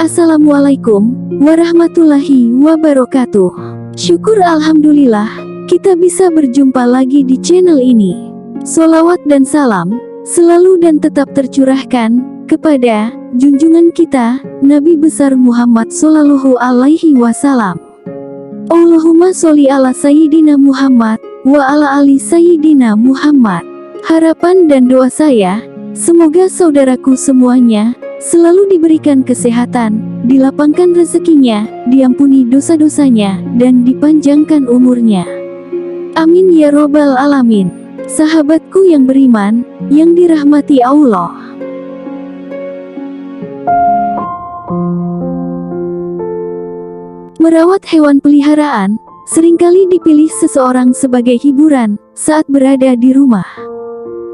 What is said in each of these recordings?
Assalamualaikum warahmatullahi wabarakatuh. Syukur alhamdulillah, kita bisa berjumpa lagi di channel ini. Sholawat dan salam selalu dan tetap tercurahkan kepada junjungan kita, Nabi besar Muhammad Sallallahu Alaihi Wasallam. Allahumma sholli ala Sayyidina Muhammad wa ala ali Sayyidina Muhammad. Harapan dan doa saya, semoga saudaraku semuanya selalu diberikan kesehatan, dilapangkan rezekinya, diampuni dosa-dosanya, dan dipanjangkan umurnya. Amin ya robbal alamin. Sahabatku yang beriman, yang dirahmati Allah. Merawat hewan peliharaan seringkali dipilih seseorang sebagai hiburan saat berada di rumah.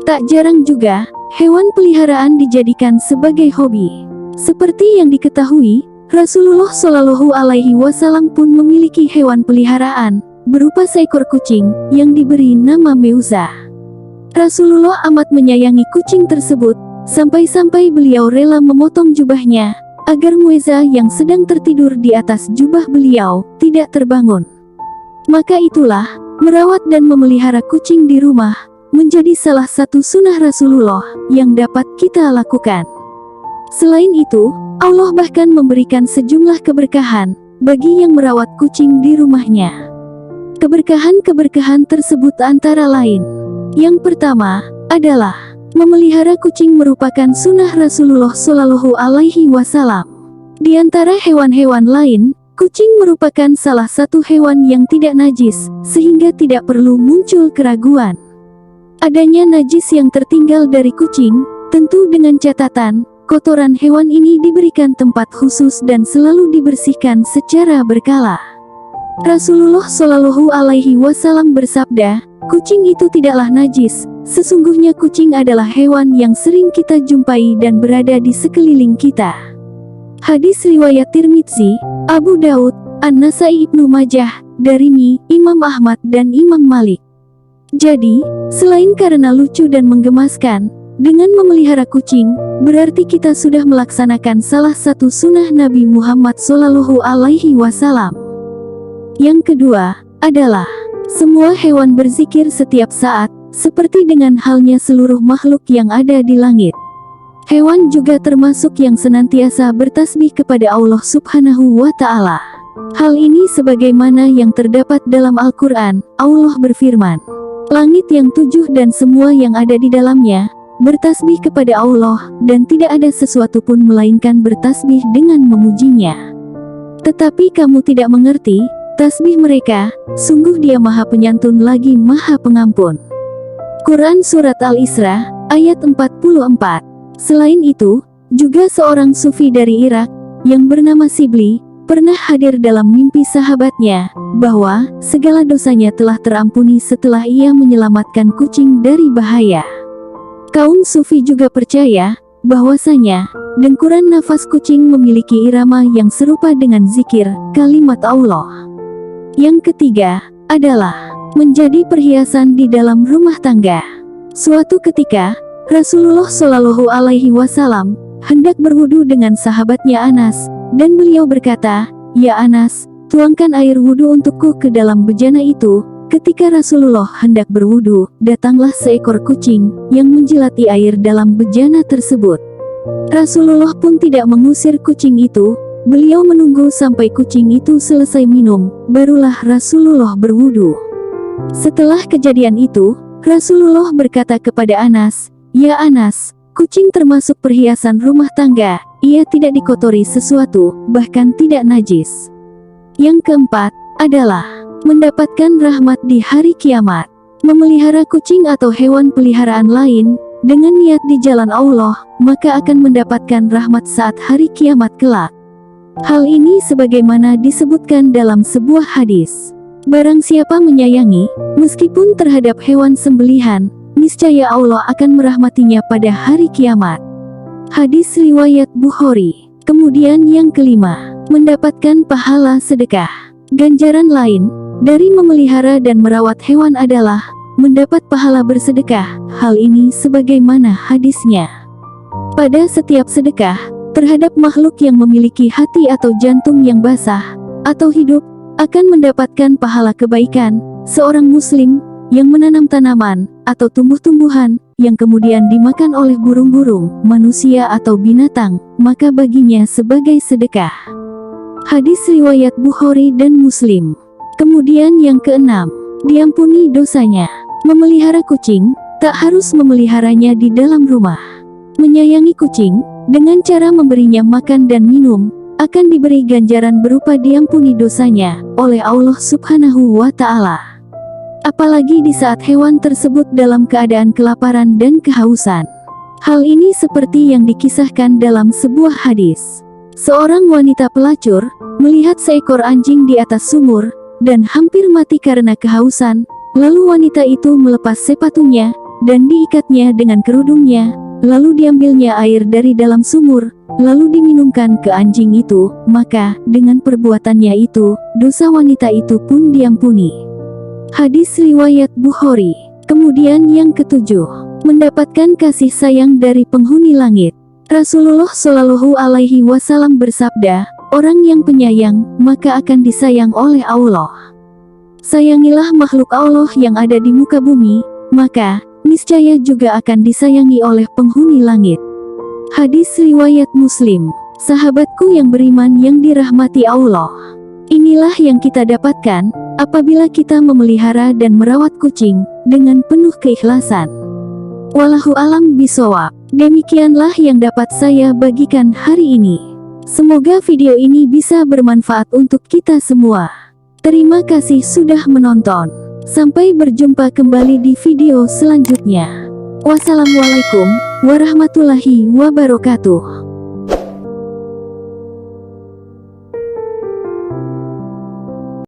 Tak jarang juga hewan peliharaan dijadikan sebagai hobi. Seperti yang diketahui, Rasulullah Shallallahu Alaihi Wasallam pun memiliki hewan peliharaan berupa seekor kucing yang diberi nama Meuza. Rasulullah amat menyayangi kucing tersebut, sampai-sampai beliau rela memotong jubahnya agar Meuza yang sedang tertidur di atas jubah beliau tidak terbangun. Maka itulah, merawat dan memelihara kucing di rumah menjadi salah satu sunnah Rasulullah yang dapat kita lakukan. Selain itu, Allah bahkan memberikan sejumlah keberkahan bagi yang merawat kucing di rumahnya. Keberkahan-keberkahan tersebut antara lain. Yang pertama adalah memelihara kucing merupakan sunnah Rasulullah Shallallahu Alaihi Wasallam. Di antara hewan-hewan lain, kucing merupakan salah satu hewan yang tidak najis, sehingga tidak perlu muncul keraguan adanya najis yang tertinggal dari kucing, tentu dengan catatan, kotoran hewan ini diberikan tempat khusus dan selalu dibersihkan secara berkala. Rasulullah Shallallahu Alaihi Wasallam bersabda, kucing itu tidaklah najis, sesungguhnya kucing adalah hewan yang sering kita jumpai dan berada di sekeliling kita. Hadis riwayat Tirmidzi, Abu Daud, An-Nasai, Ibnu Majah, Darimi, Imam Ahmad dan Imam Malik. Jadi, selain karena lucu dan menggemaskan, dengan memelihara kucing, berarti kita sudah melaksanakan salah satu sunnah Nabi Muhammad Sallallahu Alaihi Wasallam. Yang kedua, adalah semua hewan berzikir setiap saat, seperti dengan halnya seluruh makhluk yang ada di langit. Hewan juga termasuk yang senantiasa bertasbih kepada Allah Subhanahu wa Ta'ala. Hal ini sebagaimana yang terdapat dalam Al-Quran, Allah berfirman, langit yang tujuh dan semua yang ada di dalamnya bertasbih kepada Allah, dan tidak ada sesuatu pun melainkan bertasbih dengan memujinya. Tetapi kamu tidak mengerti tasbih mereka, sungguh Dia Maha Penyantun lagi Maha Pengampun. Quran Surat Al-Isra, ayat 44. Selain itu, juga seorang sufi dari Irak, yang bernama Sibli, pernah hadir dalam mimpi sahabatnya, bahwa segala dosanya telah terampuni setelah ia menyelamatkan kucing dari bahaya. Kaum sufi juga percaya, bahwasanya, dengkuran nafas kucing memiliki irama yang serupa dengan zikir, kalimat Allah. Yang ketiga, adalah menjadi perhiasan di dalam rumah tangga. Suatu ketika, Rasulullah Shallallahu Alaihi Wasallam hendak berwudu dengan sahabatnya Anas, dan beliau berkata, "Ya Anas, tuangkan air wudu untukku ke dalam bejana itu." Ketika Rasulullah hendak berwudu, datanglah seekor kucing yang menjilati air dalam bejana tersebut. Rasulullah pun tidak mengusir kucing itu, beliau menunggu sampai kucing itu selesai minum, barulah Rasulullah berwudu. Setelah kejadian itu, Rasulullah berkata kepada Anas, "Ya Anas, kucing termasuk perhiasan rumah tangga, ia tidak dikotori sesuatu, bahkan tidak najis." Yang keempat, adalah mendapatkan rahmat di hari kiamat. Memelihara kucing atau hewan peliharaan lain, dengan niat di jalan Allah, maka akan mendapatkan rahmat saat hari kiamat kelak. Hal ini sebagaimana disebutkan dalam sebuah hadis. Barang siapa menyayangi, meskipun terhadap hewan sembelihan, niscaya Allah akan merahmatinya pada hari kiamat. Hadis riwayat Bukhari. Kemudian yang kelima, mendapatkan pahala sedekah. Ganjaran lain dari memelihara dan merawat hewan adalah mendapat pahala bersedekah. Hal ini sebagaimana hadisnya. Pada setiap sedekah terhadap makhluk yang memiliki hati atau jantung yang basah atau hidup akan mendapatkan pahala kebaikan. Seorang muslim yang menanam tanaman atau tumbuh-tumbuhan yang kemudian dimakan oleh burung-burung, manusia atau binatang, maka baginya sebagai sedekah. Hadis riwayat Bukhari dan Muslim. Kemudian yang keenam, diampuni dosanya. Memelihara kucing, tak harus memeliharanya di dalam rumah. Menyayangi kucing, dengan cara memberinya makan dan minum, akan diberi ganjaran berupa diampuni dosanya oleh Allah Subhanahu wa Ta'ala. Apalagi di saat hewan tersebut dalam keadaan kelaparan dan kehausan. Hal ini seperti yang dikisahkan dalam sebuah hadis. Seorang wanita pelacur melihat seekor anjing di atas sumur dan hampir mati karena kehausan. Lalu wanita itu melepas sepatunya dan diikatnya dengan kerudungnya. Lalu diambilnya air dari dalam sumur, lalu diminumkan ke anjing itu. Maka dengan perbuatannya itu, dosa wanita itu pun diampuni. Hadis riwayat Bukhari. Kemudian yang ketujuh, mendapatkan kasih sayang dari penghuni langit. Rasulullah Shallallahu Alaihi Wasallam bersabda, orang yang penyayang, maka akan disayang oleh Allah. Sayangilah makhluk Allah yang ada di muka bumi, maka niscaya juga akan disayangi oleh penghuni langit. Hadis riwayat Muslim. Sahabatku yang beriman yang dirahmati Allah, inilah yang kita dapatkan apabila kita memelihara dan merawat kucing dengan penuh keikhlasan. Wallahu alam bisawab. Demikianlah yang dapat saya bagikan hari ini. Semoga video ini bisa bermanfaat untuk kita semua. Terima kasih sudah menonton. Sampai berjumpa kembali di video selanjutnya. Wassalamualaikum warahmatullahi wabarakatuh.